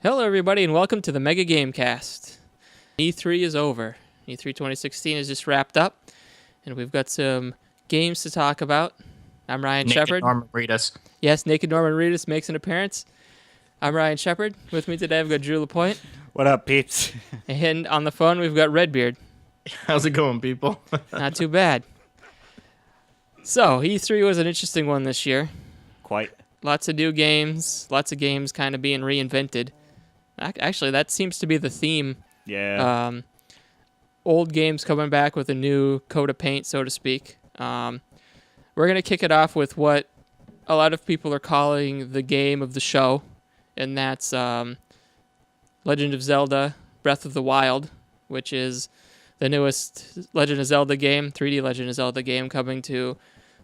Hello, everybody, and welcome to the Mega Gamecast. E3 is over. E3 2016 is just wrapped up, and we've got some games to talk about. I'm Ryan Shepard. Norman Reedus. Yes, Naked Norman Reedus makes an appearance. I'm Ryan Shepard. With me today, I've got Drew LaPointe. What up, peeps? And on the phone, we've got Redbeard. How's it going, people? Not too bad. So, E3 was an interesting one this year. Quite. Lots of new games, lots of games kind of being reinvented. Actually, that seems to be the theme. Yeah. Old games coming back with a new coat of paint, so to speak. We're going to kick it off with what a lot of people are calling the game of the show, and that's Legend of Zelda Breath of the Wild, which is the newest Legend of Zelda game, 3D Legend of Zelda game, coming to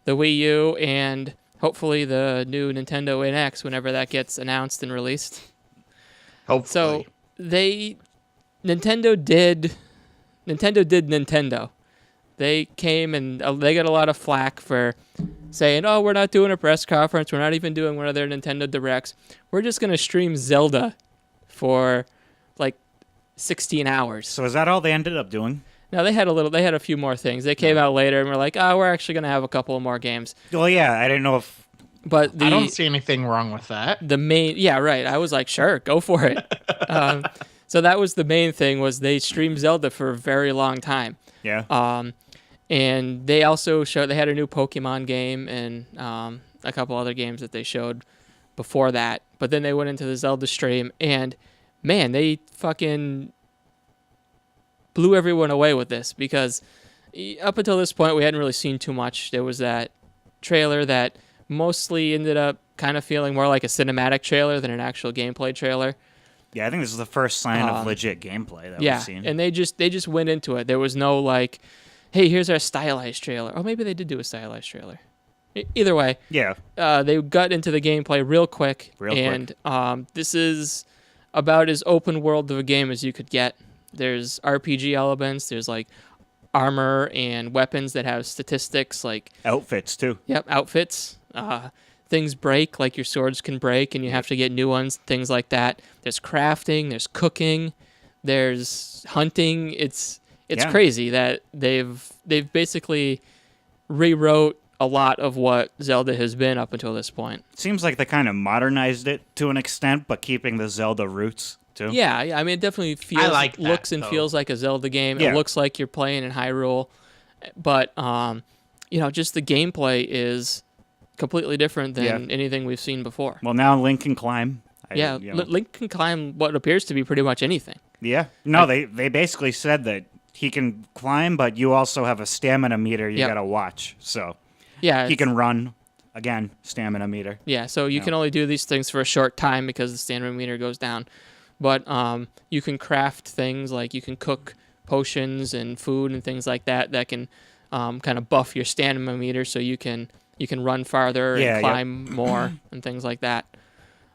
the Wii U and hopefully the new Nintendo NX whenever that gets announced and released. Hopefully. So Nintendo did Nintendo. They came and they got a lot of flack for saying, "Oh, we're not doing a press conference. We're not even doing one of their Nintendo Directs. We're just gonna stream Zelda for like 16 hours." So is that all they ended up doing? No, they had a few more things. They came out later and were like, "Oh, we're actually gonna have a couple of more games." Well, yeah, I didn't know if... But I don't see anything wrong with that. Yeah, right. I was like, sure, go for it. So that was the main thing, was they streamed Zelda for a very long time. Yeah. And they also they had a new Pokemon game and a couple other games that they showed before that. But then they went into the Zelda stream, and man, they fucking blew everyone away with this, because up until this point, we hadn't really seen too much. There was that trailer that mostly ended up kind of feeling more like a cinematic trailer than an actual gameplay trailer. Yeah, I think this is the first sign of legit gameplay that we've seen. And they just went into it. There was no like, hey, here's our stylized trailer. Oh, maybe they did do a stylized trailer. Either way, Yeah. they got into the gameplay real quick. And this is about as open world of a game as you could get. There's RPG elements. There's like armor and weapons that have statistics, like Outfits, too. Yep, outfits. Things break, like your swords can break, and you have to get new ones, things like that. There's crafting, there's cooking, there's hunting. It's crazy that they've basically rewrote a lot of what Zelda has been up until this point. Seems like they kind of modernized it to an extent, but keeping the Zelda roots, too. Yeah, I mean, it definitely looks and feels like a Zelda game. Yeah. It looks like you're playing in Hyrule, but just the gameplay is completely different than anything we've seen before. Well, now Link can climb. Link can climb what appears to be pretty much anything. Yeah. No, they basically said that he can climb, but you also have a stamina meter you gotta watch. So yeah, he can run, again, stamina meter. Yeah, so you can only do these things for a short time because the stamina meter goes down. But you can craft things, like you can cook potions and food and things like that can kind of buff your stamina meter, so you can run farther and climb more and things like that.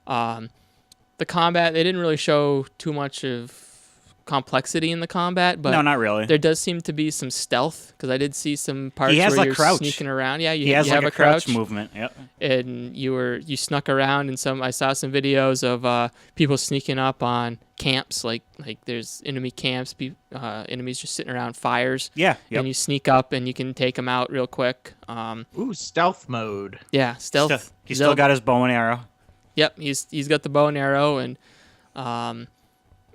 The combat, they didn't really show too much of complexity in the combat, but no, not really. There does seem to be some stealth, because I did see some parts where you're sneaking around. Yeah, you have like a crouch movement. Yep. And you snuck around, and I saw some videos of people sneaking up on camps, like there's enemy camps, enemies just sitting around fires. Yeah. Yep. And you sneak up and you can take them out real quick. Stealth mode. Yeah, stealth. He's still got his bow and arrow. Yep, he's got the bow and arrow, and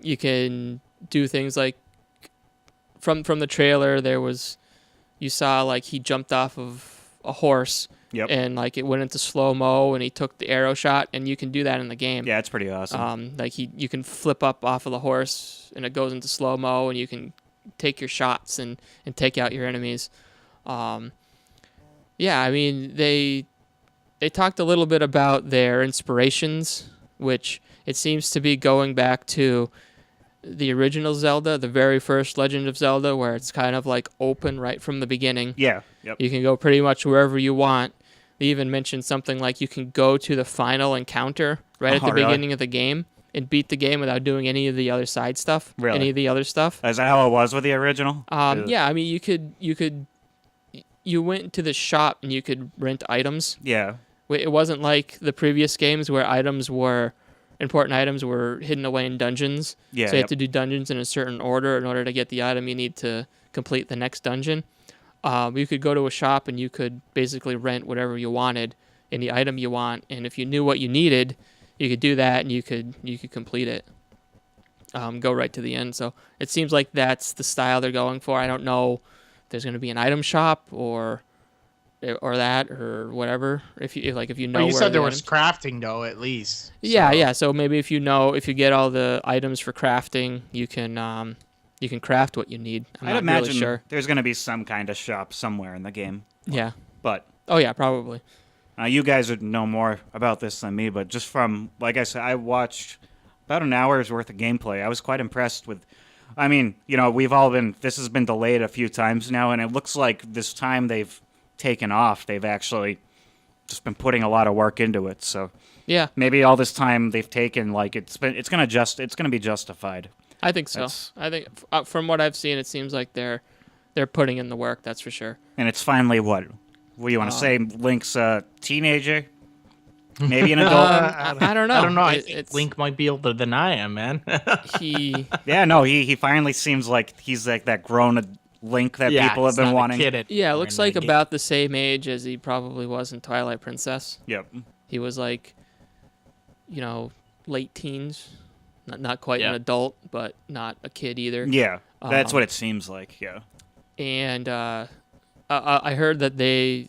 you can do things like from the trailer. You saw like he jumped off of a horse. Yep. And like it went into slow-mo, and he took the arrow shot, and you can do that in the game. Yeah, it's pretty awesome. You can flip up off of the horse, and it goes into slow-mo, and you can take your shots and take out your enemies. Yeah, I mean, they talked a little bit about their inspirations, which it seems to be going back to the original Zelda, the very first Legend of Zelda, where it's kind of like open right from the beginning. Yeah. Yep. You can go pretty much wherever you want. They even mentioned something like you can go to the final encounter right at the beginning of the game and beat the game without doing any of the other side stuff. Really? Any of the other stuff. Is that how it was with the original? Yeah, I mean, you went to the shop and you could rent items. Yeah. It wasn't like the previous games where items were important items were hidden away in dungeons. Yeah, So you yep. have to do dungeons in a certain order. In order to get the item, you need to complete the next dungeon. You could go to a shop and you could basically rent whatever you wanted, any item you want, and if you knew what you needed, you could do that and you could complete it. Go right to the end. So it seems like that's the style they're going for. I don't know if there's going to be an item shop or that or whatever. If you know, But you where said the there was items- crafting though, at least. Yeah, So- yeah. So maybe if you get all the items for crafting, you can craft what you need. I'm I'd not imagine really sure. there's going to be some kind of shop somewhere in the game. Yeah. But Oh yeah, probably. you guys would know more about this than me. But just from, like I said, I watched about an hour's worth of gameplay. I was quite impressed with. I mean, this has been delayed a few times now, and it looks like this time they've taken off. They've actually just been putting a lot of work into it. So Yeah, maybe all this time they've taken, like it's gonna be justified. I think so. That's- I think from what I've seen, it seems like they're putting in the work. That's for sure. And it's finally what do you want to say? Link's a teenager, maybe an adult. I don't know. I don't know. I It- think it's- Link might be older than I am, man. He Yeah, no, he finally seems like he's like that grown Link that Yeah, people have he's been not a wanting. kid at- yeah, it or looks in like that game. about the same age as he probably was in Twilight Princess. Yep. He was like, late teens, not quite an Yeah. adult, but not a kid either. Yeah, that's Um, what it seems like. Yeah. And I heard that they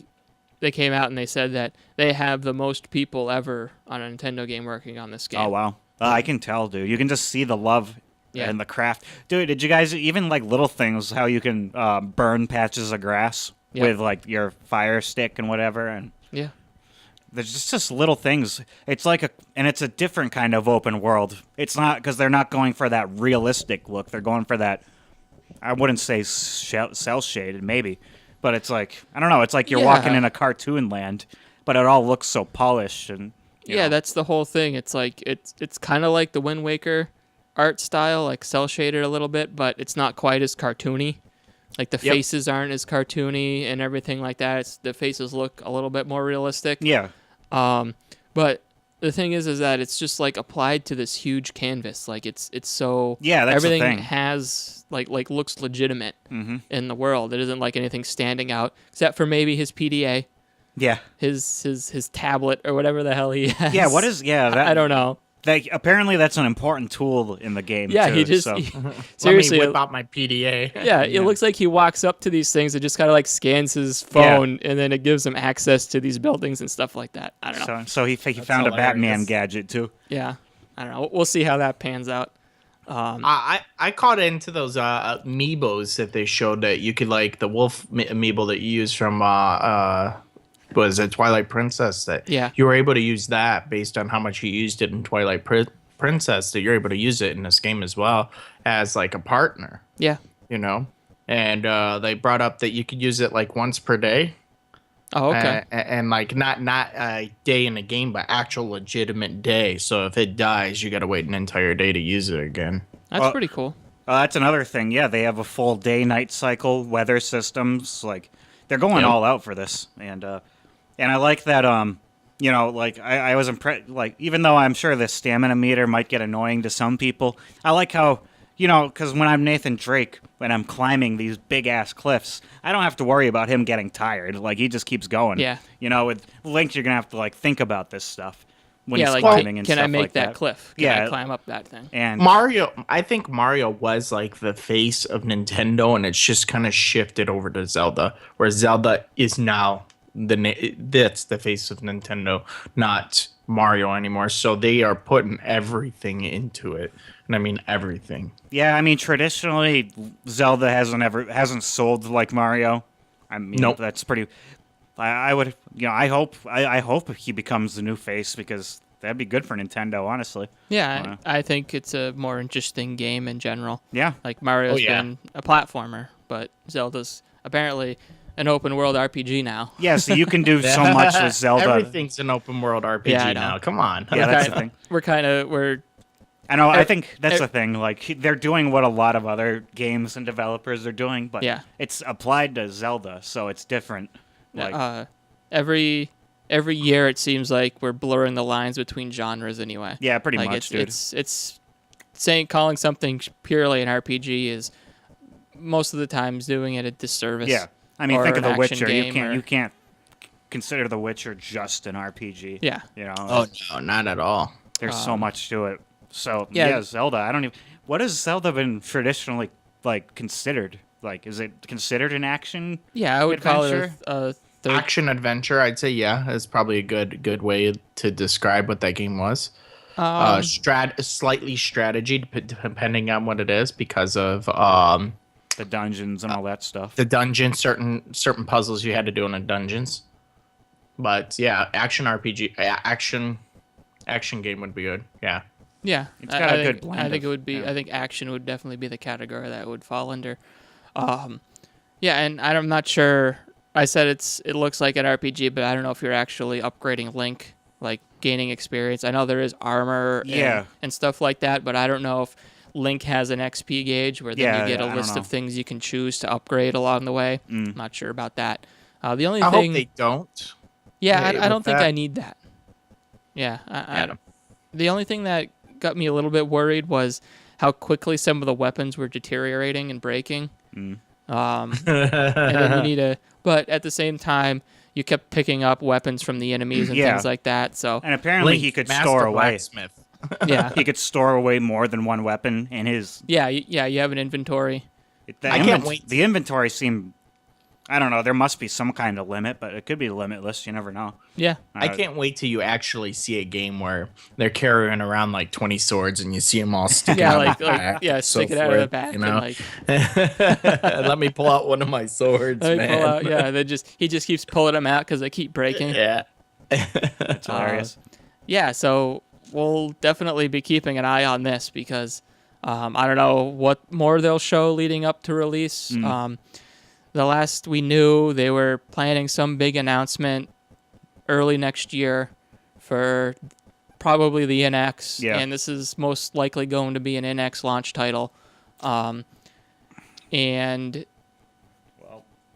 came out and they said that they have the most people ever on a Nintendo game working on this game. Oh wow, I can tell, dude. You can just see the love Yeah. and the craft, dude. Did you guys even like little things? How you can burn patches of grass Yep. with like your fire stick and whatever, and Yeah. there's just little things. It's like it's a different kind of open world. It's not because they're not going for that realistic look. They're going for that. I wouldn't say cell shaded, maybe, but it's like I don't know. It's like you're Yeah. walking in a cartoon land, but it all looks so polished and you Yeah, know. that's the whole thing. It's like it's kind of like the Wind Waker art style, like cell shaded a little bit, but it's not quite as cartoony. Like the Yep. faces aren't as cartoony and everything like that. The faces look a little bit more realistic. Yeah. But the thing is that it's just like applied to this huge canvas. Like it's so Yeah, that's the everything thing. has like looks legitimate Mm-hmm. in the world. It isn't like anything standing out except for maybe his PDA, Yeah. his tablet or whatever the hell he has. Yeah, what is that? I don't know. Apparently that's an important tool in the game. Yeah, too, he just so. seriously. Let me whip out my PDA. Yeah, it looks like he walks up to these things and just kind of like scans his phone, and then it gives him access to these buildings and stuff like that. I don't know. So he found a Batman hilarious. gadget too. Yeah, I don't know. We'll see how that pans out. I caught into those amiibos that they showed that you could like the wolf amiibo that you use from was it Twilight Princess that Yeah. you were able to use that based on how much you used it in Twilight Princess that you're able to use it in this game as well as like a partner, Yeah. and they brought up that you could use it like once per day. Oh, okay. And like not a day in the game, but actual legitimate day. So if it dies, you got to wait an entire day to use it again. That's pretty cool. That's another thing. Yeah, they have a full day-night cycle, weather systems. Like they're going all out for this, and I like that. Like I was impressed. Like even though I'm sure the stamina meter might get annoying to some people, I like how because when I'm Nathan Drake, when I'm climbing these big ass cliffs, I don't have to worry about him getting tired. Like he just keeps going. Yeah. With Link, you're gonna have to like think about this stuff when Yeah, he's like climbing and can stuff I make like that cliff? Can Yeah. I climb up that thing? And I think Mario was like the face of Nintendo, and it's just kind of shifted over to Zelda, where Zelda is now that's the face of Nintendo, not Mario anymore. So they are putting everything into it, and I mean everything. yeah, I mean traditionally Zelda hasn't sold like Mario. I mean Nope. that's pretty. I would I hope he becomes the new face because that'd be good for Nintendo, honestly. Yeah, I think it's a more interesting game in general. Yeah. Like Mario's yeah. been a platformer, but Zelda's apparently an open world RPG now. Yeah, so you can do so much with Zelda. Everything's an open world RPG Yeah, I know. now. Come on. Yeah, that's the thing. We're I know. I think that's the thing. Like they're doing what a lot of other games and developers are doing, but Yeah. it's applied to Zelda, so it's different. Like, every every year it seems like we're blurring the lines between genres anyway. Yeah, pretty like much, dude. it's saying calling something purely an RPG is most of the times doing it a disservice. Yeah, I mean, or think of an The action Witcher. game You can't consider The Witcher just an RPG. Yeah. You know. Oh no, not at all. There's so much to it. So Yeah. Zelda. I don't even. What has Zelda been traditionally like considered? Like, is it considered an action? Yeah, I would call it adventure? a third. Action adventure, I'd say, yeah, is probably a good way to describe what that game was. Slightly strategy, depending on what it is, because of The dungeons and all that stuff. the dungeon, certain puzzles you had to do in the dungeons. But yeah, action RPG, action game would be good. Yeah. Yeah, It's got a good think, blend I think of- it would be. yeah. I think action would definitely be the category that would fall under. Yeah, and I'm not sure. I said it looks like an RPG, but I don't know if you're actually upgrading Link, like gaining experience. I know there is armor Yeah. and stuff like that, but I don't know if Link has an XP gauge where then Yeah, you get I a don't list know. of things you can choose to upgrade along the way. I'm not sure about that. The only I thing, hope they don't. yeah, Hey, I don't with think that- I need that. Yeah, Adam. the only thing that got me a little bit worried was how quickly some of the weapons were deteriorating and breaking. And then you need a, but at the same time, you kept picking up weapons from the enemies and Yeah. things like that. So And apparently Link, he could Master store away. Blacksmith. yeah, He could store away more than one weapon in his. yeah, you have an inventory. The I can't wait. The inventory seemed. I don't know. There must be some kind of limit, but it could be limitless. You never know. Yeah, I can't wait till you actually see a game where they're carrying around like 20 swords and you see them all sticking yeah, out like, of the like back yeah, and so stick it out of the forth, back you know? and like Let me pull out one of my swords, they man. pull out. Yeah, he just keeps pulling them out because they keep breaking. Yeah. It's hilarious. Yeah, so we'll definitely be keeping an eye on this because I don't know what more they'll show leading up to release. The last we knew, they were planning some big announcement early next year for probably the NX, Yeah. and this is most likely going to be an NX launch title. And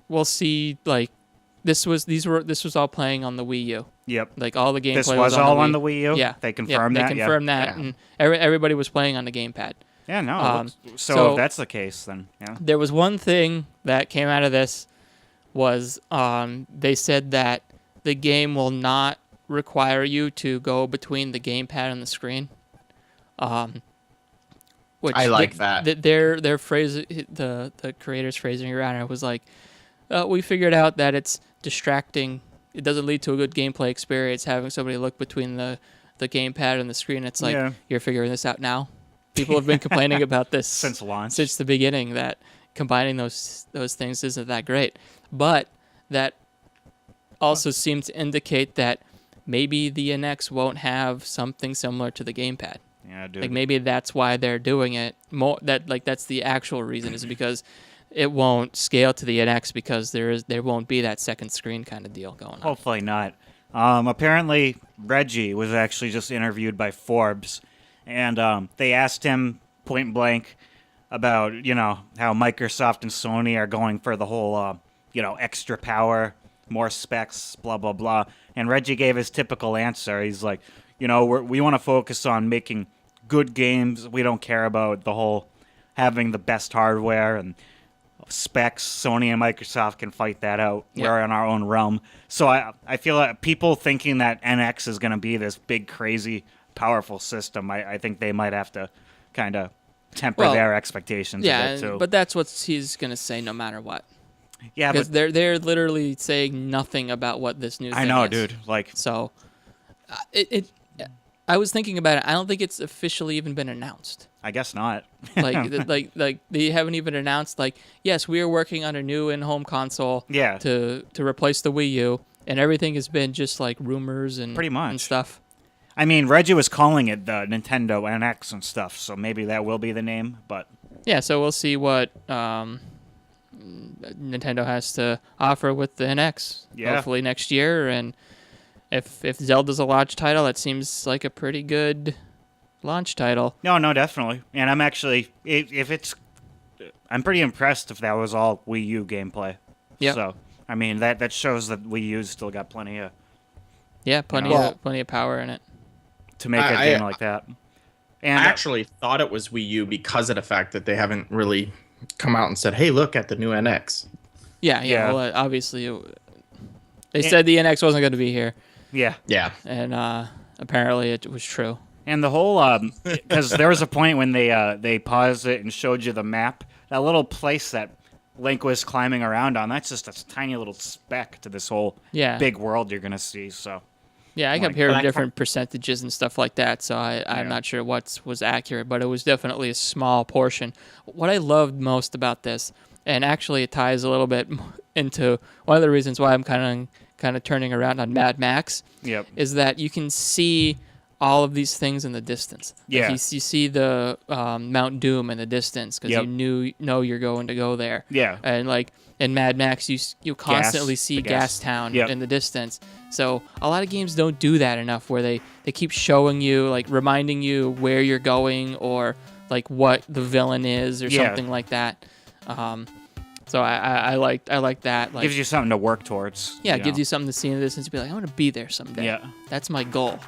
we'll see. Like this was all playing on the Wii U. Yep. Like all the gameplay This was on all the on Wii. the Wii U? Yeah, They confirmed They that? Yeah. confirmed that, Yeah. and everybody was playing on the gamepad. Yeah. No. So so- if that's the case, then yeah. There was one thing that came out of this was they said that the game will not require you to go between the gamepad and the screen. Which I like that. Their phrase, the creators phrasing around it was like, we figured out that it's distracting. It doesn't lead to a good gameplay experience having somebody look between the gamepad and the screen. It's like, Yeah. you're figuring this out now. People have been complaining about this Since launch. since the beginning, that combining those things isn't that great. But that also seemed to indicate that maybe the NX won't have something similar to the gamepad. Yeah, dude. Like maybe that's why they're doing it. That's the actual reason, is because it won't scale to the NX because there won't be that second screen kind of deal going on. Hopefully not. Apparently, Reggie was actually just interviewed by Forbes, and they asked him point blank about how Microsoft and Sony are going for the whole extra power, more specs, blah blah blah. And Reggie gave his typical answer. He's like, we want to focus on making good games. We don't care about the whole having the best hardware and specs. Sony and Microsoft can fight that out. Yep. We're in our own realm. So I feel like people thinking that NX is going to be this big, crazy, powerful system, I think they might have to kind of temper Well, their expectations a yeah, bit too. but that's what he's gonna say no matter what. yeah, Because but they're literally saying nothing about what this new thing I know, is. dude. Like, So, I was thinking about it. I don't think it's officially even been announced. I guess not. Like they haven't even announced. Like, yes, we are working on a new in-home console. Yeah. To replace the Wii U, and everything has been just like rumors and Pretty much. and stuff. I mean, Reggie was calling it the Nintendo NX and stuff, so maybe that will be the name. But Yeah. So we'll see what Nintendo has to offer with the NX. Yeah. Hopefully next year, and if Zelda's a launch title, that seems like a pretty good launch title. no, definitely. And I'm actually, if it's, I'm pretty impressed if that was all Wii U gameplay. Yep. So I mean, that shows that Wii U's still got plenty of Yeah, plenty of power in it. to make a game like that. And I actually thought it was Wii U because of the fact that they haven't really come out and said, "Hey, look at the new NX." Yeah. Well, obviously, they said the NX wasn't going to be here, yeah. and apparently it was true. And the whole because there was a point when they paused it and showed you the map, that little place that Link was climbing around on. That's just a tiny little speck to this whole big world you're gonna see. So yeah, I kept hearing different percentages and stuff like that, so I'm not sure what was accurate, but it was definitely a small portion. What I loved most about this, and actually it ties a little bit into one of the reasons why I'm kind of turning around on Mad Max, is that you can see all of these things in the distance. Yeah. Like you see the Mount Doom in the distance because you know you're going to go there. Yeah. And like in Mad Max, you constantly see Gas Town in the distance. So a lot of games don't do that enough where they keep showing you, like reminding you where you're going or like what the villain is or something like that. So I like that. Like, gives you something to work towards. Yeah, it gives you something to see in the distance. Be like, I want to be there someday. Yeah. That's my goal.